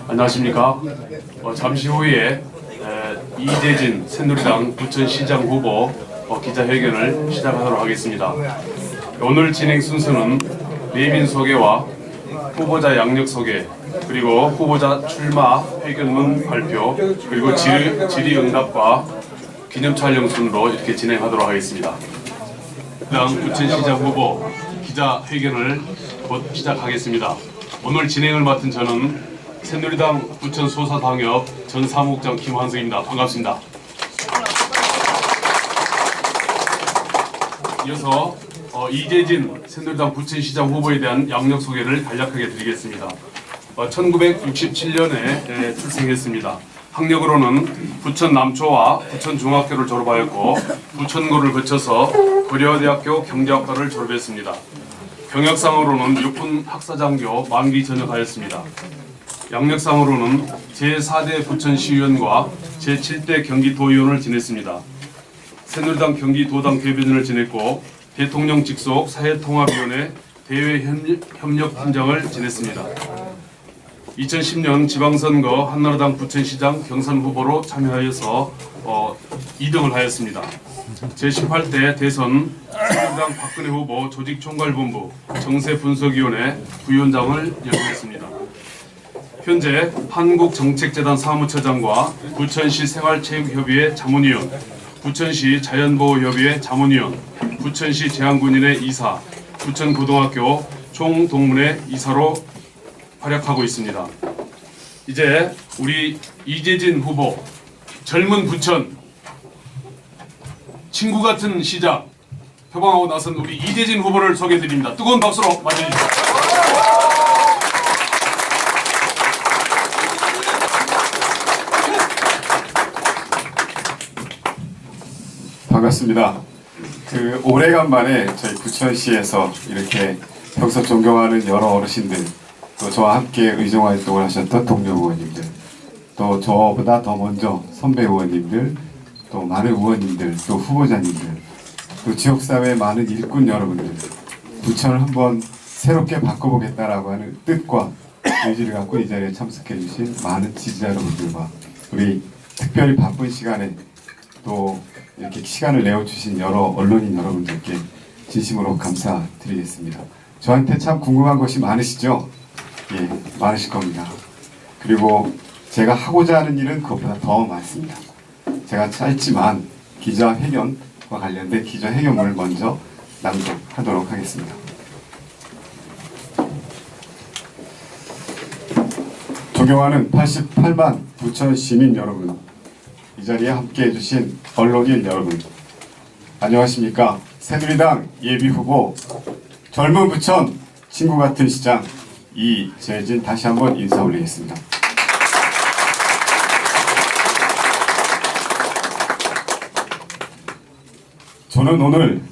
안녕하십니까. 잠시 후에 이재진 새누리당 부천시장 후보 기자회견을 시작하도록 하겠습니다. 오늘 진행 순서는 내민 소개와 후보자 양력 소개, 그리고 후보자 출마 회견문 발표, 그리고 질의응답과 기념 촬영 순으로 이렇게 진행하도록 하겠습니다. 당 부천시장 후보 기자회견을 곧 시작하겠습니다. 오늘 진행을 맡은 저는 새누리당 부천 소사당협 전 사무국장 김환석입니다. 반갑습니다. 이어서 이재진 새누리당 부천시장 후보에 대한 양력 소개를 간략하게 드리겠습니다. 1967년에 출생했습니다. 학력으로는 부천 남초와 부천 중학교를 졸업하였고 부천고를 거쳐서 고려대학교 경제학과를 졸업했습니다. 경력상으로는 육군 학사장교 만기 전역하였습니다. 양력상으로는 제4대 부천시의원과 제7대 경기도의원을 지냈습니다. 새누리당 경기도당 대변인을 지냈고 대통령 직속 사회통합위원회 대외협력팀장을 지냈습니다. 2010년 지방선거 한나라당 부천시장 경선 후보로 참여하여서 2등을 하였습니다. 제18대 대선 새누리당 박근혜 후보 조직총괄본부 정세분석위원회 부위원장을 역임했습니다. 현재 한국정책재단 사무처장과 부천시 생활체육협의회 자문위원, 부천시 자연보호협의회 자문위원, 부천시 제한군인회 이사, 부천고등학교 총동문회 이사로 활약하고 있습니다. 이제 우리 이재진 후보, 젊은 부천, 친구 같은 시장 표방하고 나선 우리 이재진 후보를 소개해드립니다. 뜨거운 박수로 맞이해주십시오. 반갑습니다. 오래간만에 저희 부천시에서 이렇게 평소 존경하는 여러 어르신들, 또 저와 함께 의정활동을 하셨던 동료 의원님들, 또 저보다 더 먼저 선배 의원님들, 또 많은 의원님들, 또 후보자님들, 또 지역사회의 많은 일꾼 여러분들, 부천을 한번 새롭게 바꿔보겠다라고 하는 뜻과 의지를 갖고 이 자리에 참석해 주신 많은 지지자 여러분들과 우리 특별히 바쁜 시간에 또 이렇게 시간을 내어주신 여러 언론인 여러분들께 진심으로 감사드리겠습니다. 저한테 참 궁금한 것이 많으시죠? 예, 많으실 겁니다. 그리고 제가 하고자 하는 일은 그것보다 더 많습니다. 제가 짧지만 기자회견과 관련된 기자회견문을 먼저 낭독하도록 하겠습니다. 존경하는 88만 부천 시민 여러분, 이 자리에 함께 해주신 언론인 여러분, 안녕하십니까. 새누리당 예비후보 젊은 부천 친구 같은 시장 이재진 다시 한번 인사 올리겠습니다. 저는 오늘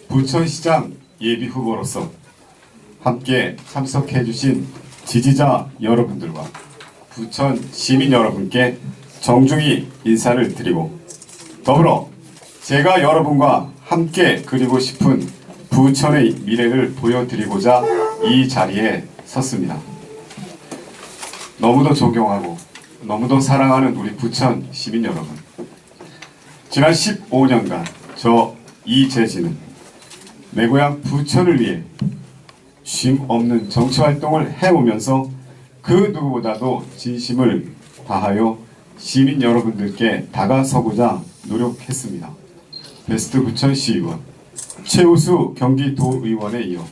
부천시장 예비후보로서 함께 참석해 주신 지지자 여러분들과 부천 시민 여러분께 정중히 인사를 드리고, 더불어 제가 여러분과 함께 그리고 싶은 부천의 미래를 보여드리고자 이 자리에 섰습니다. 너무도 존경하고 너무도 사랑하는 우리 부천 시민 여러분, 지난 15년간 저 이재진은 내 고향 부천을 위해 쉼 없는 정치활동을 해오면서 그 누구보다도 진심을 다하여 시민 여러분들께 다가서고자 노력했습니다. 베스트 부천시의원, 최우수 경기도의원에 이어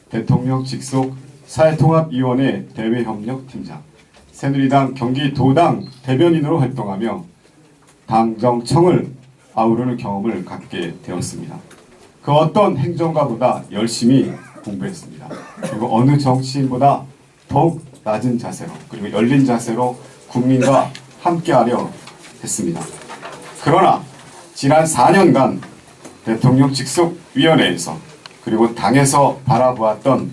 대통령 직속 사회통합위원회 대외협력팀장, 새누리당 경기도당 대변인으로 활동하며 당정청을 아우르는 경험을 갖게 되었습니다. 그 어떤 행정가보다 열심히 공부했습니다. 그리고 어느 정치인보다 더욱 낮은 자세로, 그리고 열린 자세로 국민과 함께하려 했습니다. 그러나 지난 4년간 대통령 직속위원회에서 그리고 당에서 바라보았던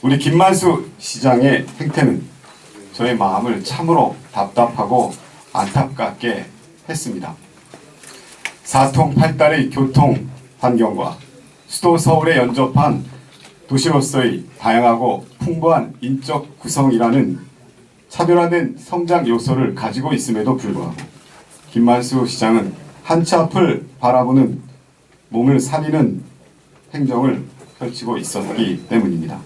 우리 김만수 시장의 행태는 저의 마음을 참으로 답답하고 안타깝게 했습니다. 사통팔달의 교통 환경과 수도 서울에 연접한 도시로서의 다양하고 풍부한 인적 구성이라는 차별화된 성장 요소를 가지고 있음에도 불구하고 김만수 시장은 한 치 앞을 바라보는 몸을 사리는 행정을 펼치고 있었기 때문입니다.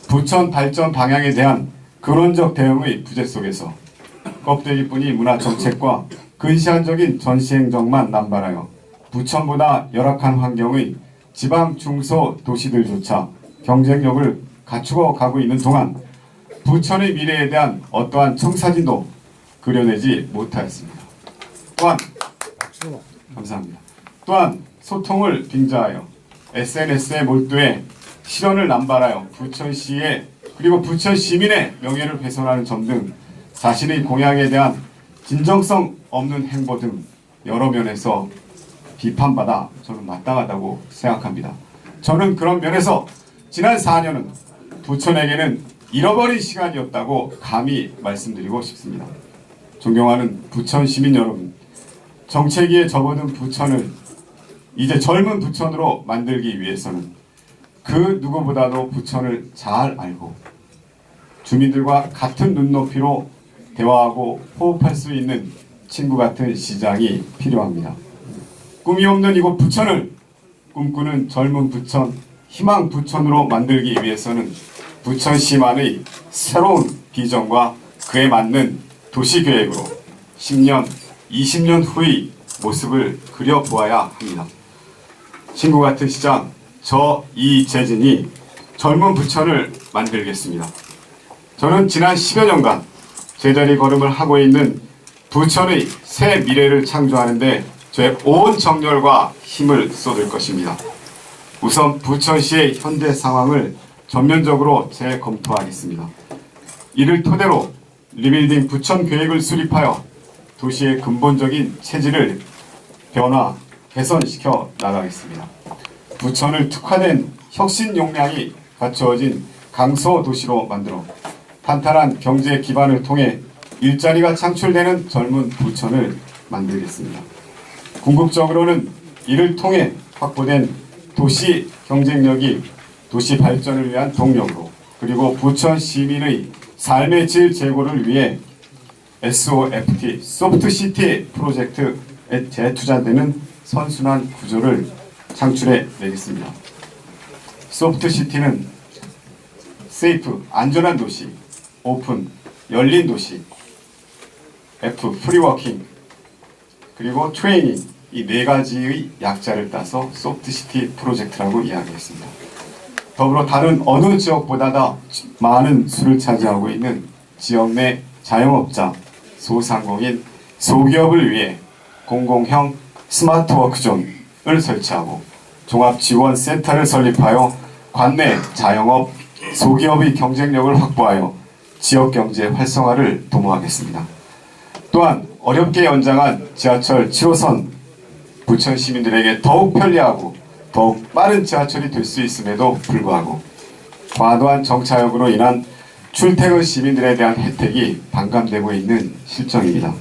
부천 발전 방향에 대한 근원적 대응의 부재 속에서 껍데기뿐이 문화정책과 근시안적인 전시행정만 남발하여 부천보다 열악한 환경의 지방 중소도시들조차 경쟁력을 갖추어 가고 있는 동안 부천의 미래에 대한 어떠한 청사진도 그려내지 못하였습니다. 또한 감사합니다. 또한 소통을 빙자하여 SNS에 몰두해 실언을 남발하여 부천시의 그리고 부천 시민의 명예를 훼손하는 점 등 자신의 공약에 대한 진정성 없는 행보 등 여러 면에서 비판받아 저는 마땅하다고 생각합니다. 저는 그런 면에서 지난 4년은 부천에게는 잃어버린 시간이었다고 감히 말씀드리고 싶습니다. 존경하는 부천 시민 여러분, 정체기에 접어든 부천을 이제 젊은 부천으로 만들기 위해서는 그 누구보다도 부천을 잘 알고 주민들과 같은 눈높이로 대화하고 호흡할 수 있는 친구 같은 시장이 필요합니다. 꿈이 없는 이곳 부천을 꿈꾸는 젊은 부천, 희망 부천으로 만들기 위해서는 부천시만의 새로운 비전과 그에 맞는 도시계획으로 10년, 20년 후의 모습을 그려보아야 합니다. 친구 같은 시장, 저 이재진이 젊은 부천을 만들겠습니다. 저는 지난 10여 년간 제자리 걸음을 하고 있는 부천의 새 미래를 창조하는데 제 온 정열과 힘을 쏟을 것입니다. 우선 부천시의 현재 상황을 전면적으로 재검토하겠습니다. 이를 토대로 리빌딩 부천 계획을 수립하여 도시의 근본적인 체질을 변화, 개선시켜 나가겠습니다. 부천을 특화된 혁신 역량이 갖추어진 강소도시로 만들어 탄탄한 경제 기반을 통해 일자리가 창출되는 젊은 부천을 만들겠습니다. 궁극적으로는 이를 통해 확보된 도시 경쟁력이 도시 발전을 위한 동력으로 그리고 부천 시민의 삶의 질 제고를 위해 SOFT, 소프트시티 프로젝트에 재투자되는 선순환 구조를 창출해 내겠습니다. 소프트시티는 세이프, 안전한 도시, 오픈, 열린 도시, F, 프리워킹, 그리고 트레이닝, 이 네 가지의 약자를 따서 소프트시티 프로젝트라고 이야기했습니다. 더불어 다른 어느 지역보다 많은 수를 차지하고 있는 지역 내 자영업자, 소상공인, 소기업을 위해 공공형 스마트워크존을 설치하고 종합지원센터를 설립하여 관내 자영업, 소기업의 경쟁력을 확보하여 지역경제 활성화를 도모하겠습니다. 또한 어렵게 연장한 지하철 7호선 부천 시민들에게 더욱 편리하고 더욱 빠른 지하철이 될 수 있음에도 불구하고 과도한 정차역으로 인한 출퇴근 시민들에 대한 혜택이 반감되고 있는 실정입니다.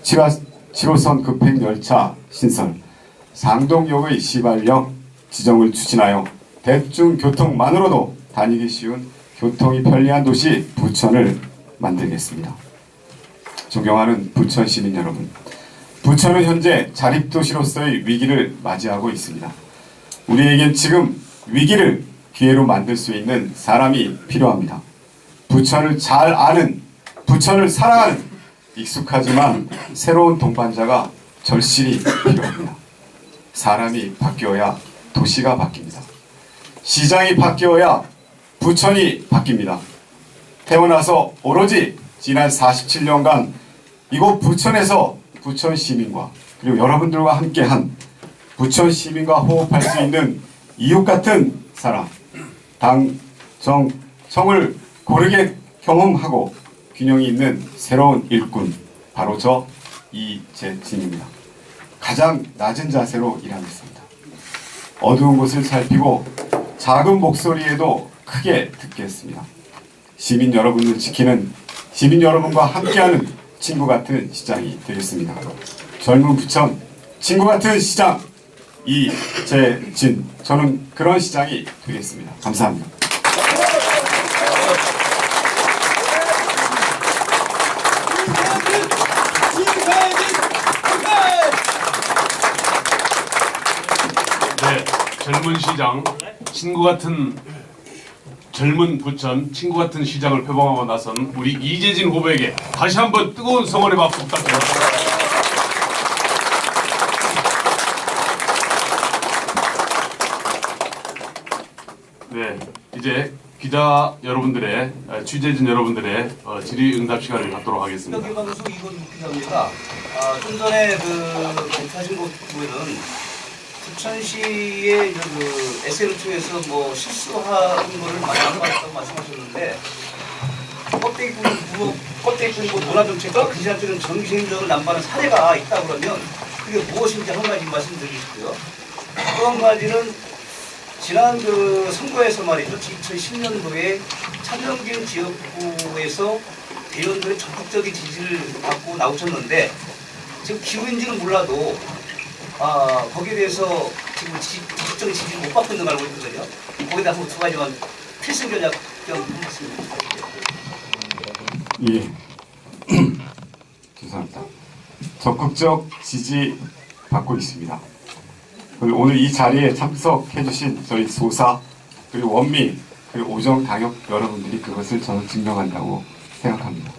7호선 급행열차 신설, 상동역의 시발역 지정을 추진하여 대중교통만으로도 다니기 쉬운 교통이 편리한 도시 부천을 만들겠습니다. 존경하는 부천 시민 여러분, 부천은 현재 자립도시로서의 위기를 맞이하고 있습니다. 우리에겐 지금 위기를 기회로 만들 수 있는 사람이 필요합니다. 부천을 잘 아는, 부천을 사랑하는 익숙하지만 새로운 동반자가 절실히 필요합니다. 사람이 바뀌어야 도시가 바뀝니다. 시장이 바뀌어야 부천이 바뀝니다. 태어나서 오로지 지난 47년간 이곳 부천에서 부천 시민과 그리고 여러분들과 함께한 부천 시민과 호흡할 수 있는 이웃 같은 사람, 당, 정, 성을 고르게 경험하고 균형이 있는 새로운 일꾼, 바로 저 이재진입니다. 가장 낮은 자세로 일하겠습니다. 어두운 곳을 살피고 작은 목소리에도 크게 듣겠습니다. 시민 여러분을 지키는, 시민 여러분과 함께하는 친구 같은 시장이 되겠습니다. 젊은 부천 친구 같은 시장 이재진, 저는 그런 시장이 되겠습니다. 감사합니다. 젊은 시장, 친구 같은 젊은 부천, 친구 같은 시장을 표방하고 나선 우리 이재진 후보에게 다시 한번 뜨거운 성원의 박수 부탁드립니다. 네, 이제 기자 여러분들의 취재진 여러분들의 질의응답 시간을 갖도록 하겠습니다. 여기방송 이건 기자입니다. 좀 전에 하신 거 보면은 부천시의 SN을 통해서 뭐 실수하는 거를 많이 안 받았다고 말씀하셨는데 껍데기 뭐 문화정책과 그 시간에는 정신적으로 남발한 사례가 있다 그러면 그게 무엇인지 한 가지 말씀드리고요. 또 한 가지는 지난 선거에서 말이죠. 2010년도에 차명진 지역구에서 대의원들의 적극적인 지지를 받고 나오셨는데 지금 기후인지는 몰라도 거기에 대해서 지금 적극적인 지지를 못 받고 있는 걸 알고 있거든요. 거기다 한번 두 가지만 필승 전략 좀 말씀해 주세요. 예. 죄송합니다. 적극적 지지 받고 있습니다. 오늘 이 자리에 참석해주신 저희 소사 그리고 원미 그리고 오정 당역 여러분들이 그것을 저는 증명한다고 생각합니다.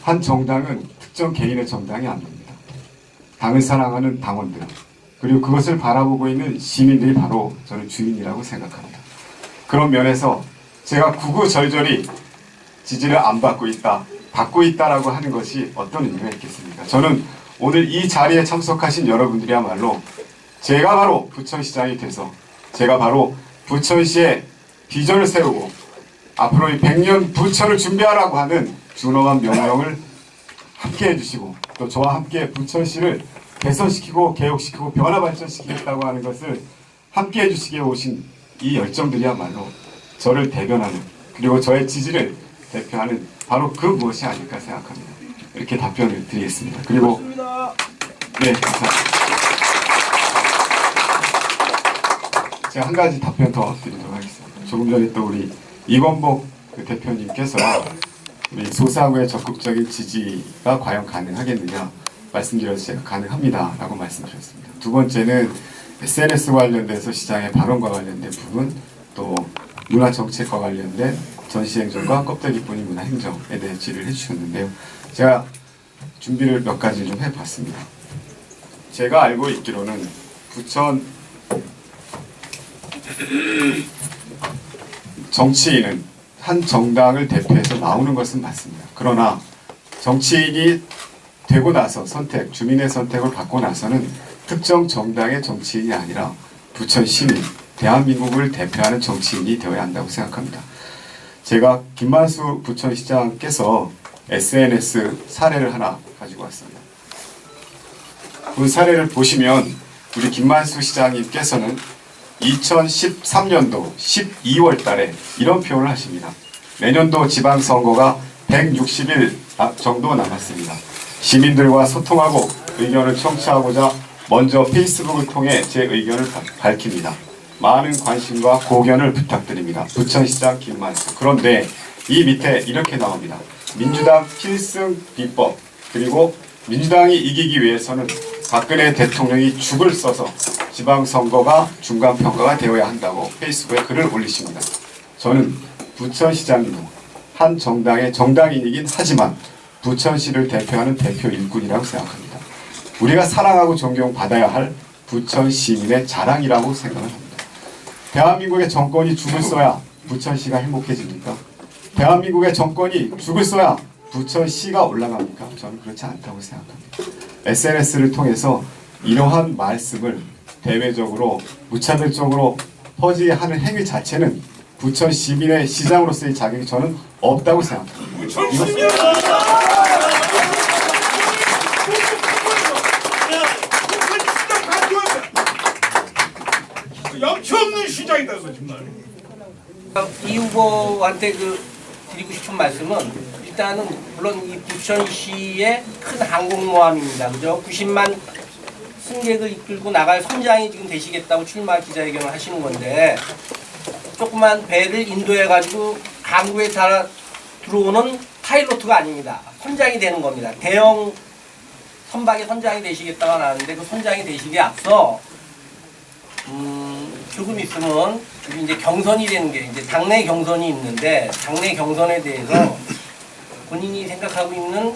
한 정당은 특정 개인의 정당이 안 됩니다. 당을 사랑하는 당원들 그리고 그것을 바라보고 있는 시민들이 바로 저는 주인이라고 생각합니다. 그런 면에서 제가 구구절절히 지지를 안 받고 있다라고 하는 것이 어떤 의미가 있겠습니까? 저는 오늘 이 자리에 참석하신 여러분들이야말로 제가 바로 부천시장이 돼서 제가 바로 부천시의 비전을 세우고 앞으로 이 100년 부천을 준비하라고 하는 준엄한 명령을 함께 해주시고 또 저와 함께 부천시를 개선시키고 개혁시키고 변화 발전시키겠다고 하는 것을 함께 해주시기에 오신 이 열정들이야말로 저를 대변하는 그리고 저의 지지를 대표하는 바로 그 무엇이 아닐까 생각합니다. 이렇게 답변을 드리겠습니다. 그리고 네, 감사합니다. 제가 한 가지 답변 더 드리도록 하겠습니다. 조금 전에 또 우리 이건복 대표님께서 우리 소사구의 적극적인 지지가 과연 가능하겠느냐 말씀드려서 제가 가능합니다라고 말씀드렸습니다. 두 번째는 SNS 관련돼서 시장의 발언과 관련된 부분 또 문화정책과 관련된 전시행정과 껍데기뿐인 문화행정에 대해 질의를 해주셨는데요. 제가 준비를 몇 가지 좀 해봤습니다. 제가 알고 있기로는 부천 정치인은 한 정당을 대표해서 나오는 것은 맞습니다. 그러나 정치인이 되고 나서 주민의 선택을 받고 나서는 특정 정당의 정치인이 아니라 부천 시민, 대한민국을 대표하는 정치인이 되어야 한다고 생각합니다. 제가 김만수 부천시장께서 SNS 사례를 하나 가지고 왔습니다. 그 사례를 보시면 우리 김만수 시장님께서는 2013년도 12월 달에 이런 표현을 하십니다. 내년도 지방선거가 160일 정도 남았습니다. 시민들과 소통하고 의견을 청취하고자 먼저 페이스북을 통해 제 의견을 밝힙니다. 많은 관심과 고견을 부탁드립니다. 부천시장 김만수. 그런데 이 밑에 이렇게 나옵니다. 민주당 필승 비법 그리고 민주당이 이기기 위해서는 박근혜 대통령이 죽을 써서 지방선거가 중간평가가 되어야 한다고 페이스북에 글을 올리십니다. 저는 부천시장님은 한 정당의 정당인이긴 하지만 부천시를 대표하는 대표 일꾼이라고 생각합니다. 우리가 사랑하고 존경받아야 할 부천 시민의 자랑이라고 생각을 합니다. 대한민국의 정권이 죽을 써야 부천시가 행복해집니까? 대한민국의 정권이 죽을 써야 부천시가 올라갑니까? 저는 그렇지 않다고 생각합니다. SNS를 통해서 이러한 말씀을 대외적으로 무차별적으로 퍼지게 하는 행위 자체는 부천 시민의 시장으로서의 자격이 저는 없다고 생각합니다. 염치 없는 시장이다 정말. 이 후보한테 드리고 싶은 말씀은 일단은 물론 이 부천시의 큰 항공모함입니다. 그죠? 90만 승객을 이끌고 나갈 선장이 지금 되시겠다고 출마 기자회견을 하시는 건데 조그만 배를 인도해가지고 항구에 달아 들어오는 파일로트가 아닙니다. 선장이 되는 겁니다. 대형 선박의 선장이 되시겠다고 하는데 그 선장이 되시기에 앞서 조금 있으면 우리 이제 경선이 되는 게 이제 당내 경선이 있는데 당내 경선에 대해서 본인이 생각하고 있는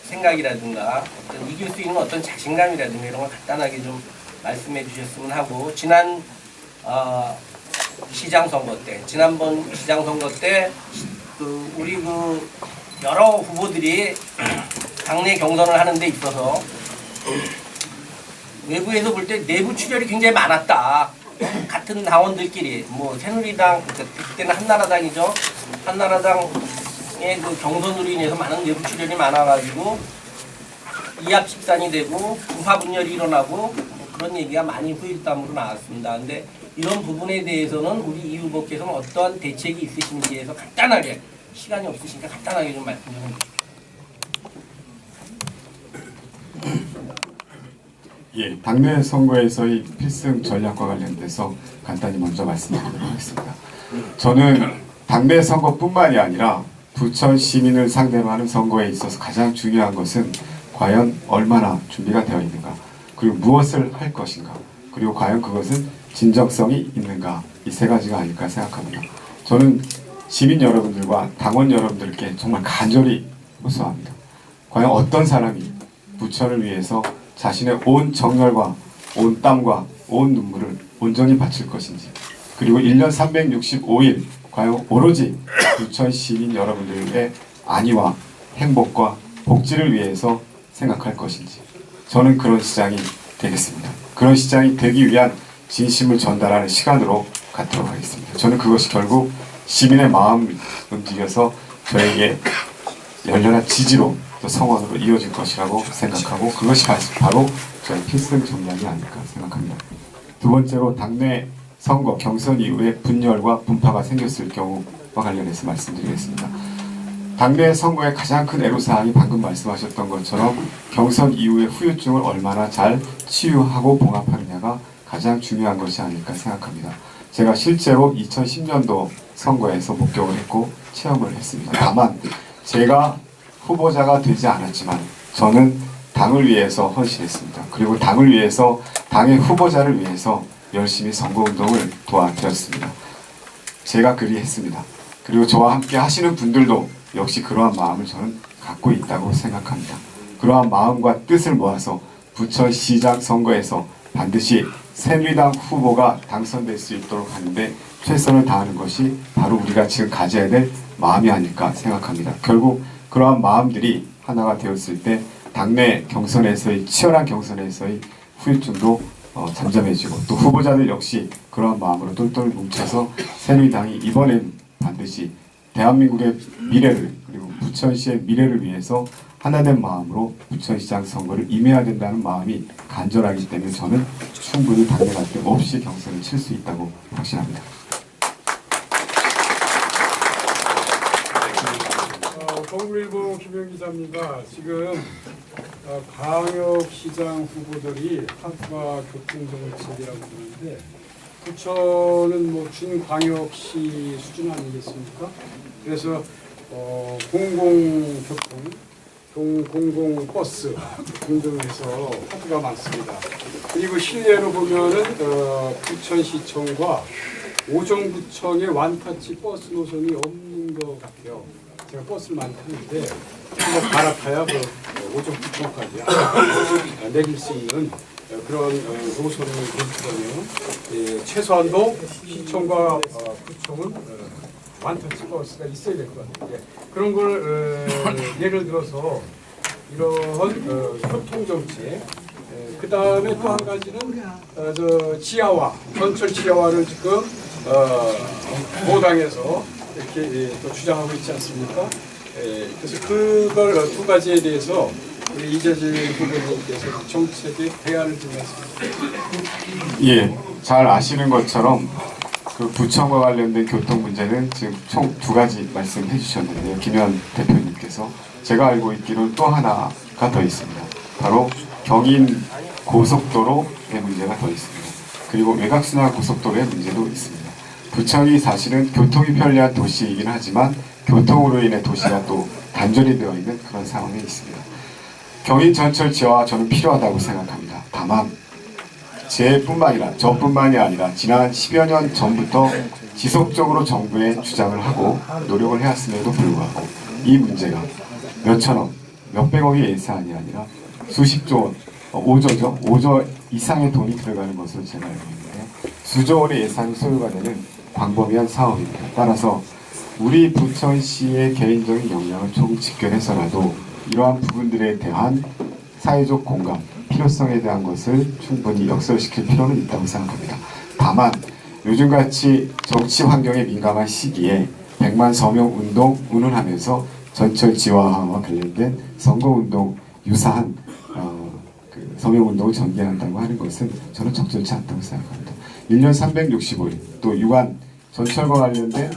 생각이라든가 어떤 이길 수 있는 어떤 자신감이라든가 이런 걸 간단하게 좀 말씀해 주셨으면 하고 지난 시장 선거 때 지난번 시장 선거 때 우리 여러 후보들이 당내 경선을 하는 데 있어서 외부에서 볼 때 내부 출혈이 굉장히 많았다. 같은 당원들끼리 뭐 새누리당 그때는 한나라당이죠. 한나라당의 그 경선으로 인해서 많은 내부 출혈이 많아가지고 이합집산이 되고 분파분열이 일어나고 그런 얘기가 많이 후일담으로 나왔습니다. 근데 이런 부분에 대해서는 우리 이 후보께서는 어떠한 대책이 있으신지에서 간단하게 시간이 없으시니까 간단하게 좀 말씀 좀 해주십시오. 예, 당내 선거에서의 필승 전략과 관련돼서 간단히 먼저 말씀드리도록 하겠습니다. 저는 당내 선거뿐만이 아니라 부천 시민을 상대로 하는 선거에 있어서 가장 중요한 것은 과연 얼마나 준비가 되어 있는가, 그리고 무엇을 할 것인가, 그리고 과연 그것은 진정성이 있는가, 이 세 가지가 아닐까 생각합니다. 저는 시민 여러분들과 당원 여러분들께 정말 간절히 호소합니다. 과연 어떤 사람이 부천을 위해서 자신의 온 정열과 온 땀과 온 눈물을 온전히 바칠 것인지, 그리고 1년 365일 과연 오로지 부천 시민 여러분들의 안위와 행복과 복지를 위해서 생각할 것인지, 저는 그런 시장이 되겠습니다. 그런 시장이 되기 위한 진심을 전달하는 시간으로 갖도록 하겠습니다. 저는 그것이 결국 시민의 마음을 움직여서 저에게 열렬한 지지로 또 성원으로 이어질 것이라고 생각하고, 그것이 바로 저의 필승 전략이 아닐까 생각합니다. 두 번째로 당내 선거 경선 이후에 분열과 분파가 생겼을 경우와 관련해서 말씀드리겠습니다. 당내 선거의 가장 큰 애로사항이 방금 말씀하셨던 것처럼 경선 이후의 후유증을 얼마나 잘 치유하고 봉합하느냐가 가장 중요한 것이 아닐까 생각합니다. 제가 실제로 2010년도 선거에서 목격을 했고 체험을 했습니다. 다만 제가 후보자가 되지 않았지만 저는 당을 위해서 헌신했습니다. 그리고 당을 위해서, 당의 후보자를 위해서 열심히 선거운동을 도와드렸습니다. 제가 그리했습니다. 그리고 저와 함께 하시는 분들도 역시 그러한 마음을 저는 갖고 있다고 생각합니다. 그러한 마음과 뜻을 모아서 부천시장 선거에서 반드시 새누리당 후보가 당선될 수 있도록 하는데 최선을 다하는 것이 바로 우리가 지금 가져야 될 마음이 아닐까 생각합니다. 결국 그러한 마음들이 하나가 되었을 때 당내 경선에서의 치열한 경선에서의 후유증도 잠잠해지고, 또 후보자들 역시 그러한 마음으로 똘똘 뭉쳐서 새누리당이 이번엔 반드시 대한민국의 미래를, 그리고 부천시의 미래를 위해서 하나된 마음으로 부천시장 선거를 임해야 된다는 마음이 간절하기 때문에 저는 충분히 당내 갈등 없이 경선을 칠 수 있다고 확신합니다. 동국일보 김영 기자입니다. 지금 광역시장 후보들이 한국과 교통정책이라고 부르는데 부천은 뭐 준광역시 수준 아니겠습니까? 그래서 공공교통, 공공버스 등등해서 화두가 많습니다. 그리고 실내로 보면은 부천시청과 오정구청의 완타치 버스 노선이 없는 것 같아요. 제가 버스를 많이 타는데 한번 갈아타야 오정구청까지 내릴 수 있는 그런 노선을 고르거든요. 최소한도 시청과 구청은 완타치 버스가 있어야 될 것 같아요. 그런 걸 예를 들어서 이런 교통정책, 그 다음에 또 한 가지는 지하화, 전철 지하화를 지금 보당에서 이렇게 또 주장하고 있지 않습니까? 그래서 그걸 두 가지에 대해서 우리 이재진 후보님께서 정책에 대안을 드렸습니다. 예, 잘 아시는 것처럼 그 부천과 관련된 교통 문제는 지금 총 두 가지 말씀해 주셨는데요. 김현 대표님께서 제가 알고 있기로는 또 하나가 더 있습니다. 바로 경인 고속도로의 문제가 더 있습니다. 그리고 외곽순환 고속도로의 문제도 있습니다. 부천이 사실은 교통이 편리한 도시이긴 하지만 교통으로 인해 도시가 또 단절이 되어 있는 그런 상황에 있습니다. 경인 전철 지하화 저는 필요하다고 생각합니다. 다만 저뿐만이 아니라 지난 10여 년 전부터 지속적으로 정부에 주장을 하고 노력을 해왔음에도 불구하고 이 문제가 몇천억, 몇백억의 예산이 아니라 수십조 원, 5조죠. 5조 이상의 돈이 들어가는 것으로 제가 알고 있는데요. 수조 원의 예산이 소요가 되는 광범위한 사업입니다. 따라서 우리 부천시의 개인적인 역량을 조금 직결해서라도 이러한 부분들에 대한 사회적 공감, 필요성에 대한 것을 충분히 역설시킬 필요는 있다고 생각합니다. 다만 요즘같이 정치 환경에 민감한 시기에 100만 서명 운동 운운하면서 전철 지화와 관련된 선거운동 유사한 서명 운동을 전개한다고 하는 것은 저는 적절치 않다고 생각합니다. 1년 365일 또 유관 전철과 관련된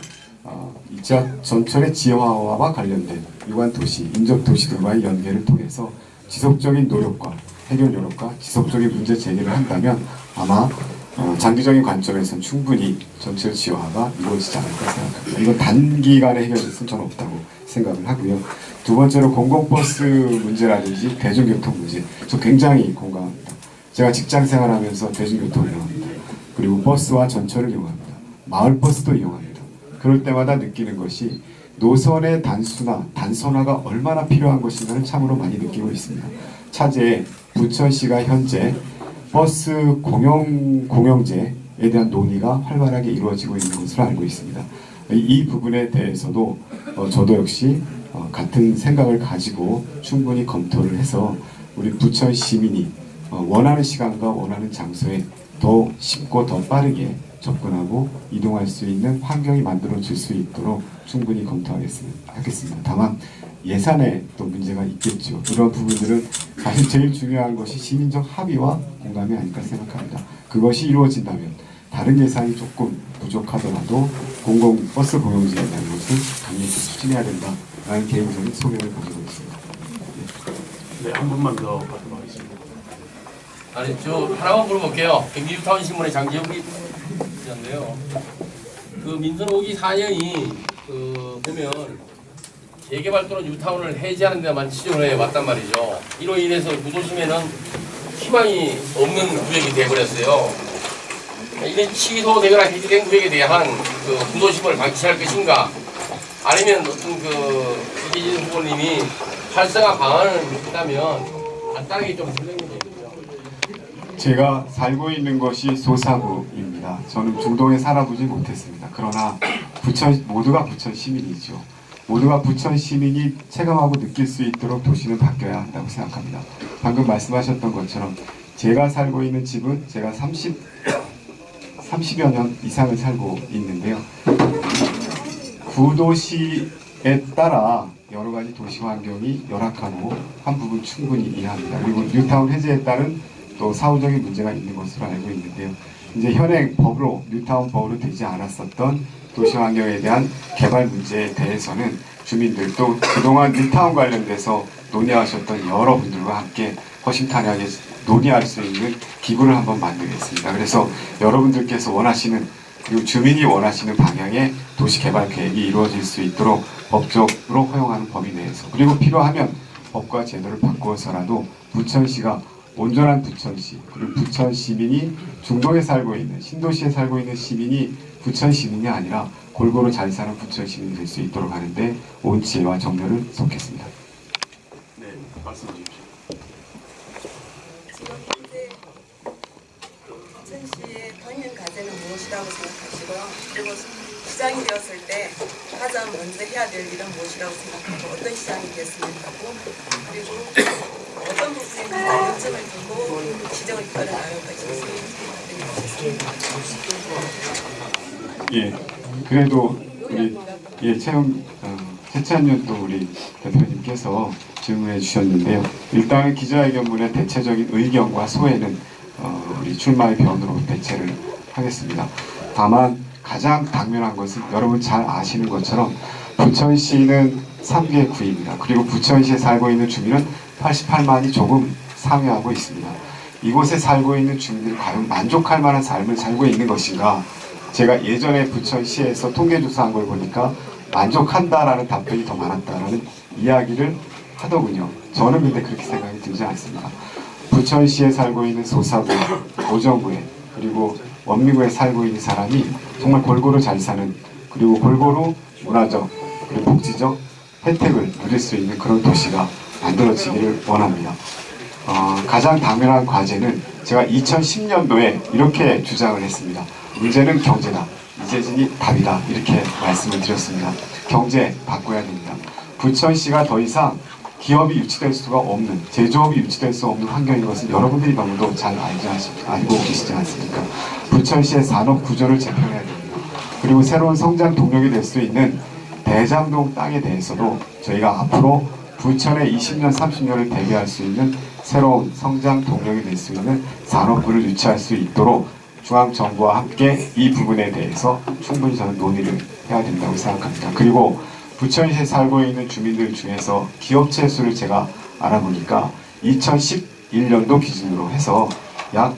전철의 지화와 관련된 유관 도시, 인접 도시들과의 연계를 통해서 지속적인 노력과 해결 노력과 지속적인 문제 제기를 한다면 아마 장기적인 관점에서는 충분히 전철 지화가 이루어지지 않을까 생각합니다. 이건 단기간에 해결될 수는 저는 없다고 생각을 하고요. 두 번째로 공공버스 문제라든지 대중교통 문제, 저 굉장히 공감합니다. 제가 직장 생활하면서 대중교통을 이용합니다. 그리고 버스와 전철을 이용합니다. 마을버스도 이용합니다. 그럴 때마다 느끼는 것이 노선의 단순화가 얼마나 필요한 것인가를 참으로 많이 느끼고 있습니다. 차제에 부천시가 현재 버스 공영제에 대한 논의가 활발하게 이루어지고 있는 것으로 알고 있습니다. 이 부분에 대해서도 저도 역시 같은 생각을 가지고 충분히 검토를 해서 우리 부천 시민이 원하는 시간과 원하는 장소에 더 쉽고 더 빠르게 접근하고 이동할 수 있는 환경이 만들어질 수 있도록 충분히 검토하겠습니다. 다만 예산에 또 문제가 있겠죠. 이런 부분들은 사실 제일 중요한 것이 시민적 합의와 공감이 아닐까 생각합니다. 그것이 이루어진다면 다른 예산이 조금 부족하더라도 공공버스 공용지에 대한 것을 강력히 추진해야 된다라는 개인적인 소견을 가지고 있습니다. 네, 한 분만 더 받도록 하겠습니다. 아니 저 하나만 물어볼게요. 경기뉴타운 신문의 장재욱이 기자인데요. 그 민선 5기 4년이 보면 재개발 또는 뉴타운을 해제하는 데만 치중을 해왔단 말이죠. 이로 인해서 구도심에는 희망이 없는 구역이 되어버렸어요. 이런 취소되거나 해제된 구역에 대한 구도심을 방치할 것인가, 아니면 어떤 이재진 후보님이 활성화 방안을 있다면 간단하게 좀 설명해 주세요. 제가 살고 있는 것이 소사구입니다. 저는 중동에 살아보지 못했습니다. 그러나 모두가 부천 시민이죠. 모두가 부천 시민이 체감하고 느낄 수 있도록 도시는 바뀌어야 한다고 생각합니다. 방금 말씀하셨던 것처럼 제가 살고 있는 집은 제가 30여 년 이상을 살고 있는데요. 구도시에 따라 여러 가지 도시 환경이 열악하고 한 부분 충분히 이해합니다. 그리고 뉴타운 해제에 따른 또 사후적인 문제가 있는 것으로 알고 있는데요. 이제 현행 법으로 뉴타운 법으로 되지 않았었던 도시 환경에 대한 개발 문제에 대해서는 주민들도 그동안 뉴타운 관련돼서 논의하셨던 여러분들과 함께 허심탄회하게 논의할 수 있는 기구를 한번 만들겠습니다. 그래서 여러분들께서 원하시는, 그리고 주민이 원하시는 방향의 도시개발 계획이 이루어질 수 있도록 법적으로 허용하는 범위 내에서, 그리고 필요하면 법과 제도를 바꾸어서라도 부천시가 온전한 부천시, 그리고 부천 시민이 중동에 살고 있는, 신도시에 살고 있는 시민이 부천 시민이 아니라 골고루 잘 사는 부천 시민이 될 수 있도록 하는데 온 지혜와 정열을 쏟겠습니다. 네, 말씀 주십시오. 지금 현재 부천시의 당면 과제는 무엇이라고 생각하시고요? 그리고 시장이 되었을 때 가장 먼저 해야 될 일은 무엇이라고 생각하고 어떤 시장이 됐으면 하고, 그리고 어떤 부분에 가장 요점을 두고 시정을 이끌어 나갈 것인지 말씀드리겠습니다. 예, 그래도 우리 최찬윤 또 우리 대표님께서 질문해 주셨는데요. 일단 기자회견문의 대체적인 의견과 소회는 우리 출마의 변으로 대체를 하겠습니다. 다만 가장 당면한 것은 여러분 잘 아시는 것처럼 부천시는 3개 구입니다. 그리고 부천시에 살고 있는 주민은 88만이 조금 상회하고 있습니다. 이곳에 살고 있는 주민들이 과연 만족할 만한 삶을 살고 있는 것인가? 제가 예전에 부천시에서 통계조사한 걸 보니까 만족한다라는 답변이 더 많았다라는 이야기를 하더군요. 저는 근데 그렇게 생각이 들지 않습니다. 부천시에 살고 있는 소사구, 오정구에 그리고 원미구에 살고 있는 사람이 정말 골고루 잘 사는, 그리고 골고루 문화적 그리고 복지적 혜택을 누릴 수 있는 그런 도시가 만들어지기를 원합니다. 가장 당면한 과제는 제가 2010년도에 이렇게 주장을 했습니다. 문제는 경제다. 이재진이 답이다. 이렇게 말씀을 드렸습니다. 경제 바꿔야 됩니다. 부천시가 더 이상 기업이 유치될 수가 없는, 제조업이 유치될 수 없는 환경인 것은 여러분들이 너무도 잘 알고 계시지 않습니까? 부천시의 산업 구조를 재편해야 됩니다. 그리고 새로운 성장 동력이 될 수 있는 대장동 땅에 대해서도 저희가 앞으로 부천의 20년, 30년을 대비할 수 있는 새로운 성장 동력이 될 수 있는 산업구를 유치할 수 있도록 중앙정부와 함께 이 부분에 대해서 충분히 저는 논의를 해야 된다고 생각합니다. 그리고 부천시에 살고 있는 주민들 중에서 기업체 수를 제가 알아보니까 2011년도 기준으로 해서 약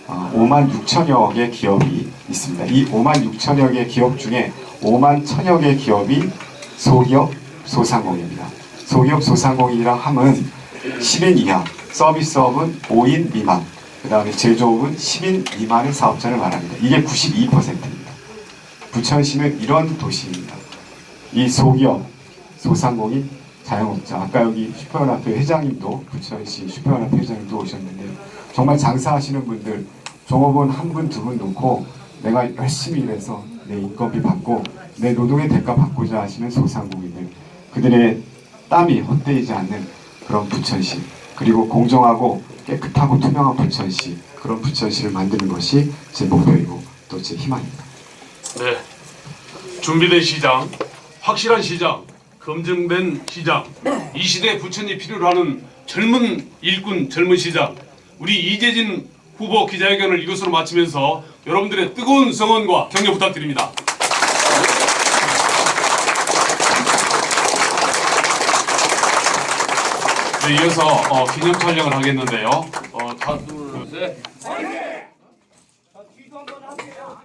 5만 6천여 개 기업이 있습니다. 이 5만 6천여 개 기업 중에 5만 1천여 개 기업이 소기업, 소상공인입니다. 소기업, 소상공인이라 함은 10인 이하, 서비스업은 5인 미만, 그 다음에 제조업은 10인 미만의 사업자를 말합니다. 이게 92%입니다. 부천시는 이런 도시입니다. 이 소기업, 소상공인, 자영업자, 아까 여기 슈퍼연합회 회장님도, 부천시 슈퍼연합회 회장님도 오셨는데요. 정말 장사하시는 분들, 종업원 한 분, 두 분 놓고 내가 열심히 일해서 내 인건비 받고 내 노동의 대가 받고자 하시는 소상공인들, 그들의 땀이 헛되이지 않는 그런 부천시, 그리고 공정하고 깨끗하고 투명한 부천시, 그런 부천시를 만드는 것이 제 목표이고 또 제 희망입니다. 네, 준비된 시장, 확실한 시장, 검증된 시장, 이 시대에 부천이 필요로 하는 젊은 일꾼, 젊은 시장, 우리 이재진 후보 기자회견을 이것으로 마치면서 여러분들의 뜨거운 성원과 격려 부탁드립니다. 네, 이어서 기념 촬영을 하겠는데요. 하나, 둘, 셋. 뒤도 한번 하세요.